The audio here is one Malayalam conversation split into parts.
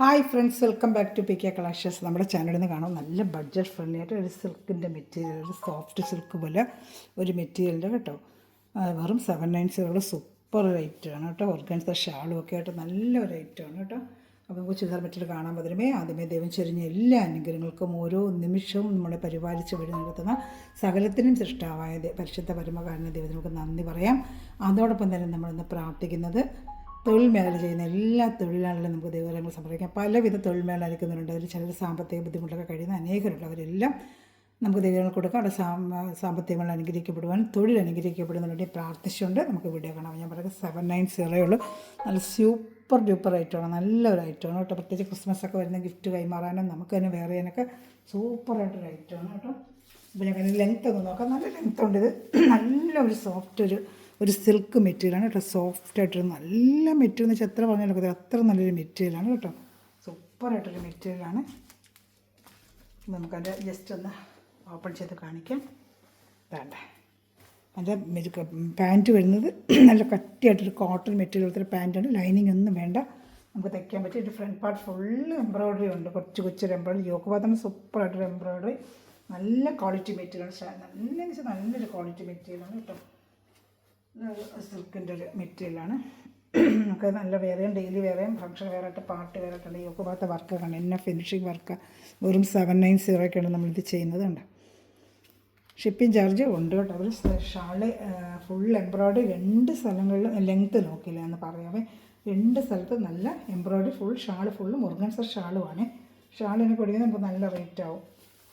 Hi friends, welcome back to PK collections. നമ്മുടെ ചാനലിൽ നിന്ന് കാണാം നല്ല ബഡ്ജറ്റ് ഫ്രണ്ട്ലി ആയിട്ട് ഒരു സിൽക്കിൻ്റെ മെറ്റീരിയൽ, ഒരു സോഫ്റ്റ് സിൽക്ക് പോലെ ഒരു മെറ്റീരിയലിൻ്റെ കേട്ടോ. വെറും 790 സൂപ്പർ റേറ്റാണ് കേട്ടോ. ഓർഗൻസ ഷാളും ഒക്കെ ആയിട്ട് നല്ലൊരു റേറ്റാണ് കേട്ടോ. അപ്പോൾ നമുക്ക് ചുരിദാർ മെറ്റീരിയൽ കാണാൻ പറ്റുമേ. ആദ്യമേ ദൈവം ചൊരിഞ്ഞ എല്ലാ അനുഗ്രഹങ്ങൾക്കും ഓരോ നിമിഷവും നമ്മളെ പരിപാലിച്ച് വഴി നടത്തുന്ന സകലത്തിനും സൃഷ്ടാവായ പരിശുദ്ധ പരമകാരണ ദൈവത്തിനൊക്കെ നന്ദി പറയാം. അതോടൊപ്പം തന്നെ നമ്മളിന്ന് പ്രാർത്ഥിക്കുന്നത് തൊഴിൽ മേഖല ചെയ്യുന്ന എല്ലാ തൊഴിലാളികളും നമുക്ക് ദൈവകരങ്ങൾ സമർപ്പിക്കാം. പലവിധ തൊഴിൽ മേഖല അയക്കുന്നവരുണ്ട്. അതിൽ ചിലർ സാമ്പത്തിക ബുദ്ധിമുട്ടൊക്കെ കഴിയുന്ന അനേകരുണ്ട്. അവരെല്ലാം നമുക്ക് ദൈവങ്ങൾ കൊടുക്കാം. അവിടെ സാമ്പത്തികങ്ങൾ അനുഗ്രഹിക്കപ്പെടുവാൻ, തൊഴിൽ അനുഗ്രഹിക്കപ്പെടുന്നതിനുവേണ്ടി പ്രാർത്ഥിച്ചുകൊണ്ട് നമുക്ക് വീഡിയോ കാണാം. ഞാൻ പറയുന്നത് 790 ഉള്ളൂ. നല്ല സൂപ്പർ ഡ്യൂപ്പർ ഐറ്റമാണ്, നല്ലൊരു ഐറ്റമാണ് കേട്ടോ. പ്രത്യേകിച്ച് ക്രിസ്മസ് ഒക്കെ വരുന്ന ഗിഫ്റ്റ് കൈമാറാനും നമുക്ക് തന്നെ വേറെ ചെയ്യാനൊക്കെ സൂപ്പറായിട്ടൊരു ഐറ്റമാണ് കേട്ടോ. അപ്പോൾ ഞാൻ അതിന് ലെങ്ത്ത് ഒന്ന് നോക്കാം. നല്ല ലെങ്ത്ത് ഉണ്ട്. ഇത് നല്ലൊരു സോഫ്റ്റ് ഒരു സിൽക്ക് മെറ്റീരിയലാണ് കേട്ടോ. സോഫ്റ്റായിട്ടൊരു നല്ല മെറ്റീരിയൽ എന്ന് വെച്ചാൽ എത്ര പറഞ്ഞാലും അത്ര നല്ലൊരു മെറ്റീരിയലാണ് കേട്ടോ. സൂപ്പറായിട്ടൊരു മെറ്റീരിയലാണ്. നമുക്കതിൻ്റെ ജസ്റ്റ് ഒന്ന് ഓപ്പൺ ചെയ്ത് കാണിക്കാം. വേണ്ട, അതിൻ്റെ പാൻറ്റ് വരുന്നത് നല്ല കട്ടിയായിട്ടൊരു കോട്ടൺ മെറ്റീരിയൽ പോലത്തെ പാൻറ്റാണ്. ലൈനിങ് ഒന്നും വേണ്ട, നമുക്ക് തയ്ക്കാൻ പറ്റും. ഒരു ഫ്രണ്ട് പാർട്ട് ഫുള്ള് എംബ്രോയ്ഡറി ഉണ്ട്, കൊച്ചൊരു എംബ്രോയ്ഡറി. യോക്ക് ഭാഗത്താണ് സൂപ്പറായിട്ടൊരു എംബ്രോയ്ഡറി. നല്ല ക്വാളിറ്റി മെറ്റീരിയലാണ്. നല്ലൊരു ക്വാളിറ്റി മെറ്റീരിയലാണ് കേട്ടോ. സിൽക്കിൻ്റെ ഒരു മെറ്റീരിയലാണ്. നമുക്ക് നല്ല വേറെയും ഡെയിലി വേറെയും ഫംഗ്ഷൻ വേറായിട്ട് പാർട്ടി വേറായിട്ടുള്ള യോക്ക് ഭാഗത്തെ വർക്ക് കണ്ട് എന്നെ ഫിനിഷിങ് വർക്ക് വെറും 790 നമ്മളിത് ചെയ്യുന്നത് ഉണ്ട്. ഷിപ്പിംഗ് ചാർജ് ഉണ്ട് കേട്ടോ. അവർ ഷാള് ഫുൾ എംബ്രോയ്ഡറി 2 സ്ഥലങ്ങളിലും ലെങ്ത്ത് നോക്കില്ല എന്ന് പറയാമേ. 2 സ്ഥലത്ത് നല്ല എംബ്രോയ്ഡറി ഫുൾ ഷാള് ഫുള്ളും ഓർഗൻസ ഷാളുമാണ്. ഷാളിനെ കൊടുക്കുന്നത് നമുക്ക് നല്ല റേറ്റ് ആവും.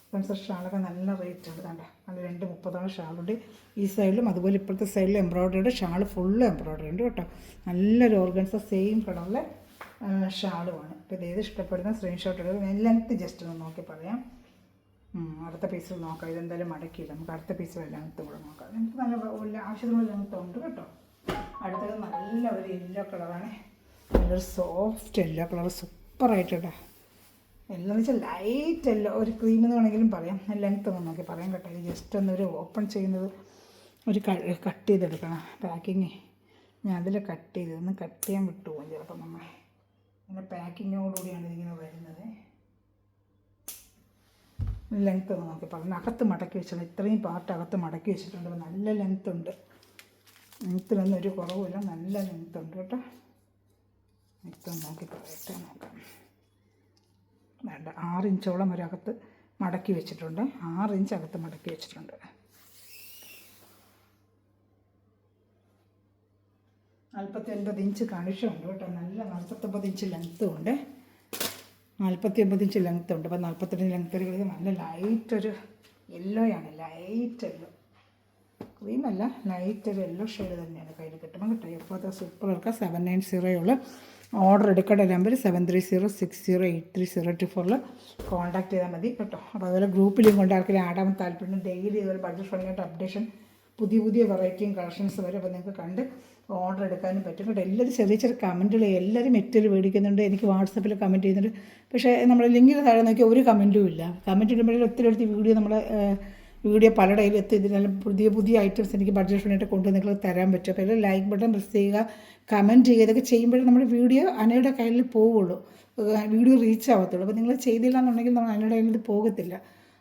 ഓർഗൻസ ഷാളൊക്കെ നല്ല റേറ്റ് ഉണ്ട്. കണ്ട നല്ല 230 ഷാളുണ്ട് ഈ സൈഡിലും. അതുപോലെ ഇപ്പോഴത്തെ സൈഡിൽ എംബ്രോയ്ഡറിയുടെ ഷാള് ഫുള്ള് എംബ്രോയ്ഡറി ഉണ്ട് കേട്ടോ. നല്ലൊരു ഓർഗൻസ സെയിം കളറിലെ ഷാളുമാണ്. അപ്പോൾ ഇതേത് ഇഷ്ടപ്പെടുന്ന സ്ക്രീൻഷോട്ട് എടുക്കുക. ലെങ്ത്ത് ജസ്റ്റ് ഒന്ന് നോക്കി പറയാം. അടുത്ത പീസിൽ നോക്കാം. ഇതെന്തായാലും മടക്കിയില്ല, നമുക്ക് അടുത്ത പീസ് ലെങ്ത്ത് കൂടെ നോക്കാം. നമുക്ക് നല്ല ആവശ്യത്തിനുള്ള ലെങ്ത്ത് ഉണ്ട് കേട്ടോ. അടുത്തത് നല്ല ഒരു യെല്ലോ കളറാണ്. നല്ലൊരു സോഫ്റ്റ് യെല്ലോ കളർ സൂപ്പറായിട്ടോ. എല്ലാം എന്ന് വെച്ചാൽ ലൈറ്റ് യെല്ലോ, ഒരു ക്രീം എന്ന് വേണമെങ്കിലും പറയാം. ലെങ്ത്ത് ഒന്ന് നോക്കി പറയാം കേട്ടോ. ഇത് ജസ്റ്റ് ഒന്നൊരു ഓപ്പൺ ചെയ്യുന്നത് ഒരു കട്ട് ചെയ്തെടുക്കണം. പാക്കിങ് ഞാൻ അതിൽ കട്ട് ചെയ്യാൻ വിട്ടുപോകും ചിലപ്പോൾ. നമ്മൾ ഇങ്ങനെ പാക്കിങ്ങോടുകൂടിയാണ് ഇതിങ്ങനെ വരുന്നത്. ലെങ്ത്ത് ഒന്ന് നോക്കി പറഞ്ഞു. അകത്ത് മടക്കി വെച്ചാൽ ഇത്രയും പാർട്ട് അകത്ത് മടക്കി വെച്ചിട്ടുണ്ട്. നല്ല ലെങ്ത്ത് ഉണ്ട്. ലെങ്ത്തിലൊന്നും ഒരു കുറവില്ല, നല്ല ലെങ്ത്ത് ഉണ്ട് കേട്ടോ. ലെങ്ത്ത് നോക്കി പറയട്ടെ, നോക്കാം. വേണ്ട, 6 ഇഞ്ചോളം ഒരകത്ത് മടക്കി വെച്ചിട്ടുണ്ട്. 6 ഇഞ്ച് അകത്ത് മടക്കി വെച്ചിട്ടുണ്ട്. 49 ഇഞ്ച് കണിഷുണ്ട് കേട്ടോ. നല്ല 49 ഇഞ്ച് ലെങ്ത്തും ഉണ്ട്. 49 ഇഞ്ച് ലെങ്ത്ത് ഉണ്ട്. അപ്പോൾ 42 ലെങ്ത്ത് ഒരു നല്ല ലൈറ്റൊരു യെല്ലോയാണ്. ലൈറ്റ് യെല്ലോ, ക്രീമല്ല, ലൈറ്റ് ഒരു യെല്ലോ ഷെയ്ഡ് തന്നെയാണ് കയ്യിൽ കിട്ടുമ്പോൾ കേട്ടോ. ഇപ്പോൾ സൂപ്പർ ഇറക്കുക. 790 ഉള്ളു. ഓർഡർ എടുക്കേണ്ട നമ്പർ 7306083024 കോൺടാക്ട് ചെയ്താൽ മതി കേട്ടോ. അപ്പോൾ അതുപോലെ ഗ്രൂപ്പിലും കൊണ്ട് ആർക്കെങ്കിലും ആടാൻ താല്പര്യം. ഡെയിലി ഇതുപോലെ ബഡ്ജറ്റ് ഫ്രണ്ട്ലി അപ്ഡേഷൻ, പുതിയ വെറൈറ്റിയും കളക്ഷൻസ് വരും. അപ്പോൾ നിങ്ങൾക്ക് കണ്ട് ഓർഡർ എടുക്കാനും പറ്റും കേട്ടോ. എല്ലാവരും ചെറിയ കമൻറ്റുകൾ, എല്ലാവരും മെറ്റീരിയൽ മേടിക്കുന്നുണ്ട്. എനിക്ക് വാട്സപ്പിൽ കമൻറ്റ് ചെയ്യുന്നുണ്ട്. പക്ഷേ നമ്മൾ ലിങ്കിന് താഴെ നോക്കിയാൽ ഒരു കമൻറ്റും ഇല്ല. കമൻറ്റ് ഇടുമ്പോഴേ ഒത്തിരി വീഡിയോ പലയിടയിലും എത്തി. ഇതിനെല്ലാം പുതിയ ഐറ്റംസ് എനിക്ക് ബഡ്ജറ്റ് ഫ്രണ്ട്ലിയായിട്ട് കൊണ്ടുവന്ന് നിങ്ങൾക്ക് തരാൻ പറ്റും. അപ്പോൾ എല്ലാം ലൈക്ക് ബട്ടൺ പ്രസ് ചെയ്യുക, കമൻറ്റ് ചെയ്യുക. ഇതൊക്കെ ചെയ്യുമ്പോഴേ നമ്മുടെ വീഡിയോ അനയുടെ കയ്യിൽ പോവുള്ളൂ, വീഡിയോ റീച്ച് ആവത്തുള്ളൂ. അപ്പോൾ നിങ്ങൾ ചെയ്തില്ല എന്നുണ്ടെങ്കിൽ നമ്മൾ അനയുടെ കയ്യിൽ ഇത് പോകത്തില്ല.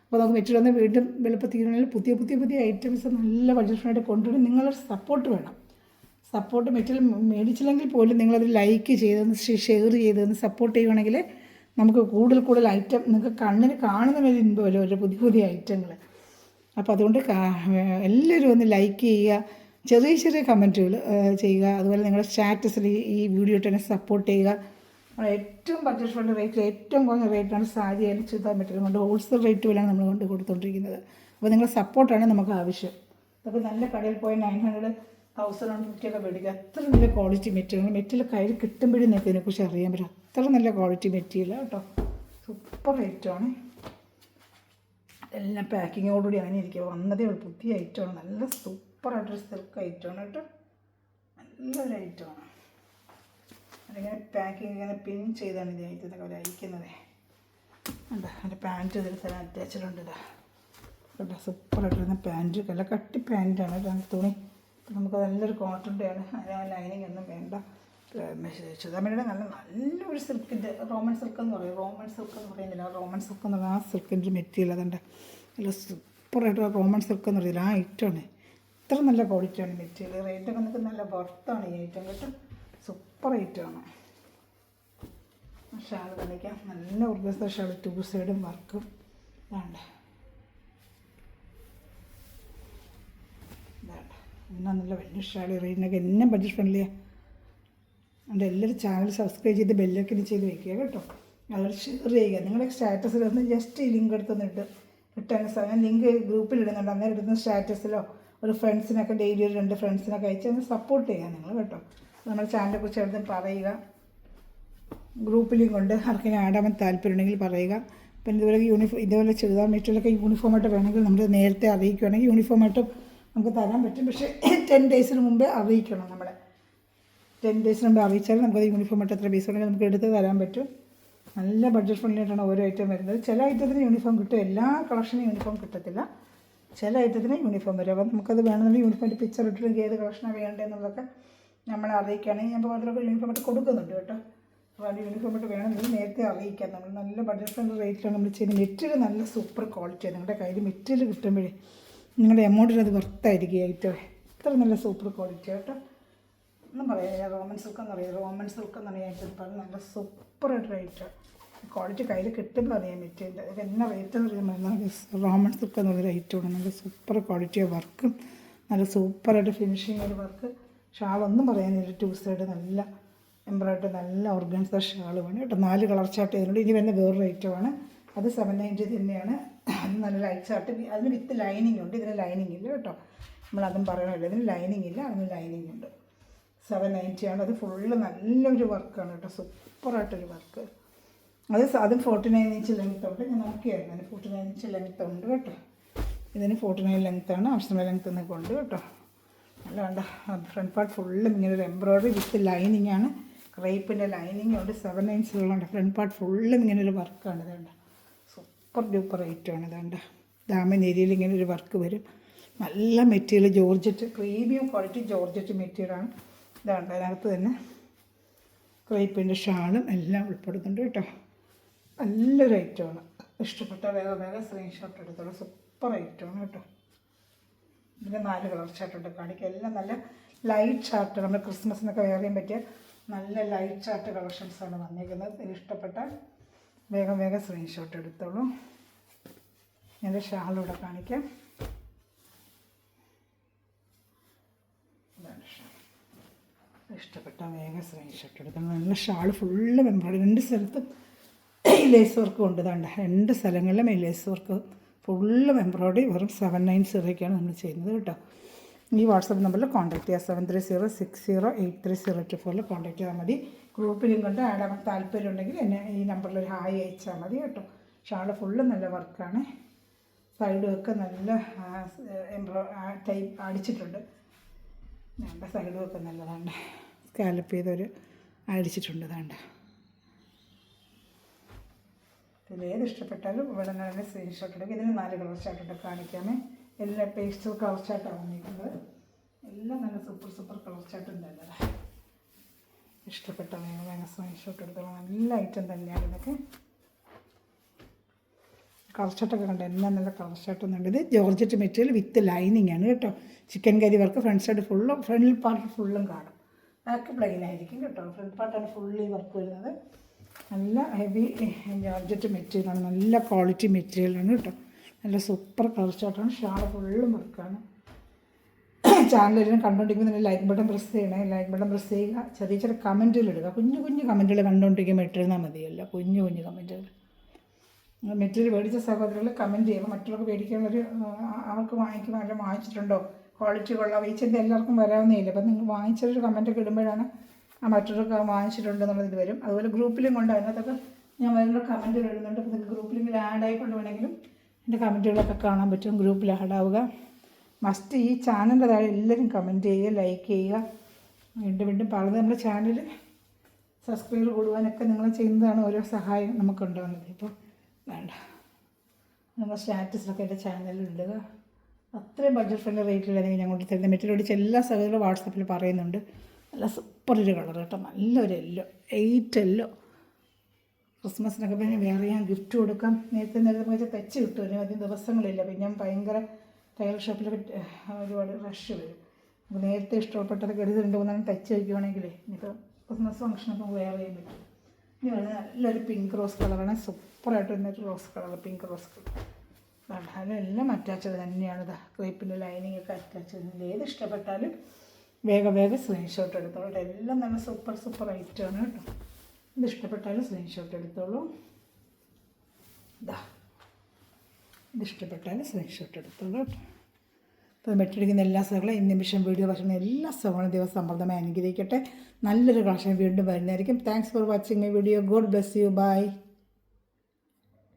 അപ്പോൾ നമുക്ക് മെറ്റീരിയൽ വീണ്ടും വെളുപ്പത്തിനാലും പുതിയ ഐറ്റംസ് നല്ല ബഡ്ജറ്റ് ഫ്രണ്ട്ലിയായിട്ട് കൊണ്ടുവരും. നിങ്ങളൊരു സപ്പോർട്ട് വേണം. സപ്പോർട്ട് മെറ്റീരിയൽ മേടിച്ചില്ലെങ്കിൽ പോലും നിങ്ങളത് ലൈക്ക് ചെയ്തെന്ന് ഷെയർ ചെയ്തെന്ന് സപ്പോർട്ട് ചെയ്യുവാണെങ്കിൽ നമുക്ക് കൂടുതൽ ഐറ്റം നിങ്ങൾക്ക് കണ്ണിന് കാണുന്ന ഒരു ഇൻപമല്ലോ, ഒരു പുതിയ ഐറ്റങ്ങൾ. അപ്പോൾ അതുകൊണ്ട് എല്ലാവരും ഒന്ന് ലൈക്ക് ചെയ്യുക, ചെറിയ കമൻറ്റുകൾ ചെയ്യുക. അതുപോലെ നിങ്ങളുടെ സ്റ്റാറ്റസിൽ ഈ വീഡിയോ തന്നെ സപ്പോർട്ട് ചെയ്യുക. നമ്മൾ ഏറ്റവും ബഡ്ജറ്റ് ഫ്രണ്ട്ലി റേറ്റിൽ ഏറ്റവും കുറഞ്ഞ റേറ്റാണ് സാരി ആയാലും ചുരിദാർ മെറ്റീരിയൽ കൊണ്ട് ഹോൾസെയിൽ റേറ്റ് പോലെയാണ് നമ്മൾ കൊണ്ട് കൊടുത്തുകൊണ്ടിരിക്കുന്നത്. അപ്പോൾ നിങ്ങളുടെ സപ്പോർട്ടാണ് നമുക്ക് ആവശ്യം. അപ്പോൾ നല്ല കടയിൽ പോയി 900, 1050 ഒക്കെ മേടിക്കുക. അത്ര നല്ല ക്വാളിറ്റി മെറ്റീരിയൽ കയ്യിൽ കിട്ടുമ്പോഴും നിങ്ങൾക്ക് ഇതിനെക്കുറിച്ച് അറിയാൻ പറ്റും. അത്ര നല്ല ക്വാളിറ്റി മെറ്റീരിയൽ കേട്ടോ. സൂപ്പർ റേറ്റാണ്. എല്ലാം പാക്കിങ്ങോടുകൂടി അങ്ങനെ ഇരിക്കുക. വന്നതേ ഉള്ളൂ, പുതിയ ഐറ്റമാണ്. നല്ല സൂപ്പറായിട്ടൊരു സിൽക്ക് ഐറ്റമാണ് കേട്ടോ. നല്ലൊരു ഐറ്റമാണ്. അതിങ്ങനെ പാക്കിങ് ഇങ്ങനെ പിൻ ചെയ്താണ് ഇതൊക്കെ അവർ അയക്കുന്നത്. എന്താ അതിൻ്റെ പാൻറ്റ് ഇതിൽ തന്നെ അറ്റാച്ചിട്ടുണ്ട്. കേട്ടോ സൂപ്പറായിട്ടിരുന്ന പാൻറ്റ്, നല്ല കട്ടി പാൻറ്റാണ് കേട്ടോ തുണി. നമുക്ക് നല്ലൊരു കോട്ടൻ്റെയാണ്. അതിന് ലൈനിങ് ഒന്നും വേണ്ട. ചുതാമണിയുടെ നല്ലൊരു സിൽക്കിൻ്റെ റോമൻ സിൽക്ക് എന്ന് പറയും. റോമൻ സിൽക്ക് എന്ന് പറയുന്നില്ല, റോമൻ സിൽക്ക് എന്ന് പറഞ്ഞാൽ ആ സിൽക്കിൻ്റെ മെറ്റീരിയൽ അതുണ്ട്. നല്ല സൂപ്പറായിട്ട് റോമൻ സിൽക്ക് എന്ന് പറയുന്നത് ആ ഐറ്റമാണ്. ഇത്ര നല്ല ക്വാളിറ്റിയാണ് മെറ്റീരിയൽ. റേറ്റൊക്കെ നമുക്ക് നല്ല വർത്താണ് ഈ ഐറ്റം കേട്ടോ. സൂപ്പർ ഐറ്റമാണ്. ഷാൾ കാണിക്കാം. നല്ല ഉർഗസ ഷാൾ, 2 സൈഡും വർക്കും ഇതാണ്ട്. എന്നാ നല്ല വലിയ ഷാൾ. റേറ്റിനൊക്കെ എന്നെ ബഡ്ജറ്റ് ഫ്രണ്ട്ലിയാണ്. അതുകൊണ്ട് എല്ലാവരും ചാനൽ സബ്സ്ക്രൈബ് ചെയ്ത് ബെല്ലൊക്കെ ചെയ്ത് വയ്ക്കുക കേട്ടോ. അതുപോലെ ഷെയർ ചെയ്യുക. നിങ്ങളുടെ സ്റ്റാറ്റസിൽ ഒന്ന് ജസ്റ്റ് ഈ ലിങ്ക് എടുത്തൊന്നിട്ട് ഇട്ടാൽ ഞാൻ ലിങ്ക് ഗ്രൂപ്പിൽ ഇടുന്നുണ്ട്. അന്നേരം ഇടുന്ന സ്റ്റാറ്റസിലോ ഒരു ഫ്രണ്ട്സിനൊക്കെ ഡെയിലി ഒരു 2 ഫ്രണ്ട്സിനൊക്കെ അയച്ച് ഒന്ന് സപ്പോർട്ട് ചെയ്യുക നിങ്ങൾ കേട്ടോ. നമ്മുടെ ചാനലിനെക്കുറിച്ച് എടുത്ത് പറയുക. ഗ്രൂപ്പ് ലിങ്ക് ഉണ്ട്. ആർക്കെങ്കിലും ആഡ് ആവാൻ താല്പര്യമുണ്ടെങ്കിൽ പറയുക. പിന്നെ ഇതുപോലെ ഇതുപോലെ ചുരിദാർ മെറ്റീരിയലൊക്കെ യൂണിഫോമായിട്ട് വേണമെങ്കിൽ നമ്മൾ നേരത്തെ അറിയിക്കുകയാണെങ്കിൽ യൂണിഫോമായിട്ട് നമുക്ക് തരാൻ പറ്റും. പക്ഷേ 10 ഡേയ്സിന് മുമ്പേ അറിയിക്കണം. നമ്മളെ 10 ഡേയ്സിന് മുമ്പ് അറിയിച്ചാൽ നമുക്കത് യൂണിഫോമായിട്ട് എത്ര പീസ് ഉണ്ടെങ്കിൽ നമുക്ക് എടുത്ത് തരാൻ പറ്റും. നല്ല ബഡ്ജറ്റ് ഫ്രണ്ട്ലി ആയിട്ടാണ് ഓരോ ഐറ്റം വരുന്നത്. ചില ഐറ്റത്തിന് യൂണിഫോം കിട്ടും, എല്ലാ കളക്ഷനും യൂണിഫോം കിട്ടത്തില്ല. ചില ഐറ്റത്തിന് യൂണിഫോം വരും. അപ്പം നമുക്കത് വേണമെന്നുണ്ടെങ്കിൽ യൂണിഫോമിൻ്റെ പിക്ചർ ഇട്ടിട്ടുണ്ടെങ്കിൽ ഏത് കളക്ഷനാണ് വേണ്ടതെന്നുള്ളതൊക്കെ നമ്മളെ അറിയിക്കുകയാണെങ്കിൽ ഞാൻ അതിലൊക്കെ യൂണിഫോമായിട്ട് കൊടുക്കുന്നുണ്ട് കേട്ടോ. അപ്പോൾ അത് യൂണിഫോമായിട്ട് വേണമെങ്കിൽ നേരത്തെ അറിയിക്കാം. നമ്മൾ നല്ല ബഡ്ജറ്റ് ഫ്രണ്ട്ലി റേറ്റിലാണ് നമ്മൾ ചെയ്യുന്നത്. മെറ്റീരിയൽ നല്ല സൂപ്പർ ക്വാളിറ്റിയാണ്. നിങ്ങളുടെ കയ്യിൽ മെറ്റീരിയൽ കിട്ടുമ്പോഴേ നിങ്ങളുടെ എമൗണ്ടിന് അത് വർത്തായിരിക്കും ഐറ്റം. ഇത്ര നല്ല സൂപ്പർ ക്വാളിറ്റി കേട്ടോ. ഒന്നും പറയാം. റോമൻ സിൽക്ക് എന്ന് പറയുന്നത്, റോമൻ സിൽക്ക് എന്ന് പറയാൻ പറഞ്ഞാൽ നല്ല സൂപ്പറായിട്ട് റേറ്റ് ക്വാളിറ്റി കയ്യിൽ കിട്ടുമ്പോൾ അറിയാൻ മെറ്റീരിയൽ. ഇത് എന്നാ റേറ്റ് എന്ന് പറയുന്നത് റോമൻ സിൽക്ക് എന്ന് പറയുന്ന ഐറ്റമാണ്. നല്ല സൂപ്പർ ക്വാളിറ്റിയാണ്. വർക്കും നല്ല സൂപ്പറായിട്ട് ഫിനിഷിങ് ഒരു വർക്ക്. ഷാളൊന്നും പറയാനില്ല. 2 സൈഡ് നല്ല എംബ്രോയിഡറി നല്ല ഓർഗൻസ ഷാളുമാണ് കേട്ടോ. 4 കളർ ചാർട്ട് ചെയ്തിട്ടുണ്ട്. ഇനി വരുന്ന വേറൊരു ഐറ്റമാണ്. അത് 790 തന്നെയാണ്. അത് നല്ല ലൈറ്റ് ചാർട്ട്. അതിന് വിത്ത് ലൈനിങ് ഉണ്ട്. ഇതിന് ലൈനിങ് ഇല്ല കേട്ടോ. നമ്മളതും പറയണമല്ലോ. ഇതിന് ലൈനിങ് ഇല്ല, അതിന് ലൈനിങ് ഉണ്ട്. 790 ആണ്. അത് ഫുള്ള് നല്ലൊരു വർക്കാണ് കേട്ടോ. സൂപ്പറായിട്ടൊരു വർക്ക്. അതും 49 ഇഞ്ച് ലെങ്ത് ഉണ്ട്. ഞാൻ നോക്കിയായിരുന്നു. അതിന് 49 ഇഞ്ച് ലെങ്ത് ഉണ്ട് കേട്ടോ. ഇതിന് 49 ലെങ്ത്താണ്. ആവശ്യമുള്ള ലെങ്ത്ത് എന്നൊക്കെ ഉണ്ട് കേട്ടോ. നല്ല കണ്ട ഫ്രണ്ട് പാർട്ട് ഫുള്ളും ഇങ്ങനെ ഒരു എംബ്രോയിഡറി വിത്ത് ലൈനിങ് ആണ്. ക്രേപ്പിൻ്റെ ലൈനിങ് ഉണ്ട്. 7 ഇഞ്ചുകളുണ്ട്. ഫ്രണ്ട് പാർട്ട് ഫുള്ളും ഇങ്ങനെ ഒരു വർക്കാണ്. ഇതുണ്ട് സൂപ്പർ ഡ്യൂപ്പർ ഐറ്റമാണ്. ഇതുണ്ട് ദാമൻ ഏരിയയിൽ ഇങ്ങനെ ഒരു വർക്ക് വരും. നല്ല material georgette, premium quality georgette മെറ്റീരിയലാണ്. ഇതാണ് അതിനകത്ത് തന്നെ ക്രേപ്പിൻ്റെ ഷാളും എല്ലാം ഉൾപ്പെടുന്നുണ്ട് കേട്ടോ. നല്ലൊരു ഐറ്റമാണ്. ഇഷ്ടപ്പെട്ട വേഗം സ്ക്രീൻഷോട്ട് എടുത്തോളൂ. സൂപ്പർ ഐറ്റമാണ് കേട്ടോ. ഇതിൻ്റെ 4 കളർ ചാർട്ടുണ്ട് കാണിക്കുക. എല്ലാം നല്ല ലൈറ്റ് ചാർട്ട്, നമ്മൾ ക്രിസ്മസിനൊക്കെ വെയർ ചെയ്യാൻ പറ്റിയ നല്ല ലൈറ്റ് ചാർട്ട് കളക്ഷൻസാണ് വന്നിരിക്കുന്നത്. ഇതിന് ഇഷ്ടപ്പെട്ട വേഗം സ്ക്രീൻഷോട്ട് എടുത്തോളൂ. എൻ്റെ ഷാളിവിടെ കാണിക്കാം. ഇഷ്ടപ്പെട്ട വേഗം സ്ക്രീൻഷോട്ട് എടുക്കണം. നല്ല ഷാൾ ഫുള്ള് എംബ്രോയിഡറി. 2 സ്ഥലത്തും ലേസ് വർക്കും ഉണ്ട്. ഇതാണ്ട് 2 സ്ഥലങ്ങളിലും ഈ ലേസ് വർക്ക് ഫുള്ളും എംബ്രോയിഡറി. വെറും 790 നമ്മൾ ചെയ്യുന്നത് കേട്ടോ. ഈ വാട്സപ്പ് നമ്പറിൽ കോൺടാക്ട് ചെയ്യുക. 7306083024 കോൺടാക്ട് ചെയ്താൽ മതി. ഗ്രൂപ്പ് ലിങ്ക് ഉണ്ട്. ആഡ് ആവാൻ താല്പര്യം ഉണ്ടെങ്കിൽ എന്നെ ഈ നമ്പറിൽ ഒരു ഹായ് അയച്ചാൽ മതി കേട്ടോ. ഷാൾ ഫുള്ള് നല്ല വർക്കാണ്. സൈഡുമൊക്കെ നല്ല ടൈപ്പ് അടിച്ചിട്ടുണ്ട്. ഞങ്ങളുടെ സൈഡുമൊക്കെ നല്ലതാണ്. സ്കാലപ്പ് ചെയ്തൊരു അടിച്ചിട്ടുണ്ട്. ഇതാണ്ട് ഇതിലേത് ഇഷ്ടപ്പെട്ടാലും ഇവിടെ നിന്ന് സ്ക്രീൻഷോട്ട് എടുക്കുക. ഇതിന് 4 കളർ ചാർട്ടുണ്ട് കാണിക്കാമേ. എല്ലാ പേസ്റ്റൽ കളർ ചാർട്ടാണ് വന്നിരിക്കുന്നത്. എല്ലാം നല്ല സൂപ്പർ കളർ ചാർട്ടും നല്ലത്. ഇഷ്ടപ്പെട്ട വേഗം സ്ക്രീൻഷോട്ട് എടുത്തോളാം. നല്ല ഐറ്റം തന്നെയാണ് ഇതൊക്കെ. കളർ ചാർട്ടൊക്കെ കണ്ടോ. എല്ലാം നല്ല കളർ ചാർട്ടൊന്നുണ്ട്. ഇത് ജോർജറ്റ് മെറ്റീരിയൽ വിത്ത് ലൈനിങ് ആണ് കേട്ടോ. ചിക്കൻ കറി വർക്ക്. ഫ്രണ്ട് സൈഡ് ഫുള്ളും, ഫ്രണ്ടിൽ പാർട്ട് ഫുള്ളും കാണും. ബാക്ക് പ്ലെയിൻ ആയിരിക്കും കേട്ടോ. ഫ്രണ്ട് പാർട്ടാണ് ഫുള്ള് ഈ വർക്ക് വരുന്നത്. നല്ല ഹെവി ജോർജറ്റ് മെറ്റീരിയലാണ്. നല്ല ക്വാളിറ്റി മെറ്റീരിയലാണ് കേട്ടോ. നല്ല സൂപ്പർ കളർ ചാർട്ടാണ്. ഷാൾ ഫുള്ളും വർക്കാണ്. ചാനലെല്ലാം കണ്ടുകൊണ്ടിരിക്കുമ്പോൾ തന്നെ ലൈക്ക് ബട്ടൺ പ്രസ് ചെയ്യണേ. ലൈക്ക് ബട്ടൺ പ്രസ് ചെയ്യുക. ചെറിയ കമൻറ്റുകൾ ഇടുക. കുഞ്ഞു കമൻറ്റുകൾ കണ്ടുകൊണ്ടിരിക്കുമ്പോൾ ഇട്ടിരുന്നാൽ മതിയല്ല. കുഞ്ഞു കമൻറ്റുകൾ. മെറ്റീരിയൽ മേടിച്ച സഹോദരങ്ങൾ കമൻറ്റ് ചെയ്യുമ്പോൾ മറ്റുള്ളവർക്ക് മേടിക്കാനുള്ളൊരു അവർക്ക് വാങ്ങിക്കുമ്പോൾ നല്ല വാങ്ങിച്ചിട്ടുണ്ടോ, ക്വാളിറ്റി കൊള്ളാം, വീച്ചിൻ്റെ എല്ലാവർക്കും വരാവുന്നേയില്ല. അപ്പം നിങ്ങൾ വാങ്ങിച്ചൊരു കമൻറ്റൊക്കെ ഇടുമ്പോഴാണ് മറ്റൊരു വാങ്ങിച്ചിട്ടുണ്ടെന്നുള്ളത് ഇത് വരും. അതുപോലെ ഗ്രൂപ്പിലും കൊണ്ട് അതിനകത്തൊക്കെ ഞാൻ വരുന്ന കമൻറ്റുകൾ ഇടുന്നുണ്ട്. അപ്പോൾ നിങ്ങൾക്ക് ഗ്രൂപ്പിൽ ആഡ് ആയിക്കൊണ്ട് വേണമെങ്കിലും എൻ്റെ കമൻറ്റുകളൊക്കെ കാണാൻ പറ്റും. ഗ്രൂപ്പിൽ ആഡ് ആവുക. മസ്റ്റ് ഈ ചാനലിൻ്റെ താഴെ എല്ലാവരും കമൻറ്റ് ചെയ്യുക, ലൈക്ക് ചെയ്യുക. വീണ്ടും പറഞ്ഞത് നമ്മുടെ ചാനൽ സബ്സ്ക്രൈബ് കൂടുവാനൊക്കെ നിങ്ങൾ ചെയ്യുന്നതാണ് ഓരോ സഹായം നമുക്കുണ്ടാകുന്നത്. ഇപ്പോൾ വേണ്ട നമ്മുടെ സ്റ്റാറ്റസിലൊക്കെ എൻ്റെ ചാനലിൽ ഇടുക. അത്രയും ബഡ്ജറ്റ് ഫ്രണ്ട്ലി റേറ്റിലാണെങ്കിൽ ഞാൻ കൊണ്ട് തരുന്ന മെറ്റീരിയൽ ഓടിച്ച് എല്ലാ സഹോദരങ്ങളും വാട്സപ്പിൽ പറയുന്നുണ്ട്. നല്ല സൂപ്പർ ഒരു കളർ കേട്ടോ, നല്ലൊരു യെല്ലോ, 8 യെല്ലോ. ക്രിസ്മസിനൊക്കെ പിന്നെ വേറെ ഞാൻ ഗിഫ്റ്റ് കൊടുക്കാം. നേരത്തെ വെച്ചാൽ തെച്ച് കിട്ടുമല്ലോ, അധികം ദിവസങ്ങളില്ല. പിന്നെ ഞാൻ ഭയങ്കര തയ്യൽ ഷോപ്പിലൊക്കെ ഒരുപാട് റഷ് വരും. അപ്പോൾ നേരത്തെ ഇഷ്ടപ്പെട്ടതൊക്കെ എടുത്ത് 2-3 തയ്ച്ച് വയ്ക്കുവാണെങ്കിലേ ഇനിയിപ്പോൾ ക്രിസ്മസ് ഫംഗ്ഷനൊക്കെ വെയർ ചെയ്യാൻ പറ്റും. ഇനി വളരെ നല്ലൊരു പിങ്ക് റോസ് കളറാണ്, സൂപ്പറായിട്ട് വരുന്നൊരു rose colour, pink rose colour. അതെല്ലാം അറ്റാച്ചഡ് തന്നെയാണ്. ഇതാ ക്രേപ്പിൻ്റെ ലൈനിങ് ഒക്കെ അറ്റാച്ചഡ്. ഏത് ഇഷ്ടപ്പെട്ടാലും വേഗം സ്ക്രീൻഷോട്ട് എടുത്തോളൂ. എല്ലാം നല്ല സൂപ്പർ ഐറ്റമാണ് കേട്ടോ. ഇത് ഇഷ്ടപ്പെട്ടാലും സ്ക്രീൻഷോട്ട് എടുത്തോളൂ. ഇതാ ഇത് ഇഷ്ടപ്പെട്ടാലും സ്ക്രീൻഷോട്ട് എടുത്തോളൂ കേട്ടോ. അപ്പോൾ മെറ്റടിക്കുന്ന എല്ലാ സഹകളും ഈ നിമിഷം വീഡിയോ പറയുന്ന എല്ലാ സഹകളും ദിവസം സമൃദ്ധമായി അനുഗ്രഹിക്കട്ടെ. നല്ലൊരു കളക്ഷൻ വീണ്ടും വരുന്നതായിരിക്കും. Thanks for watching my video. God bless you. By.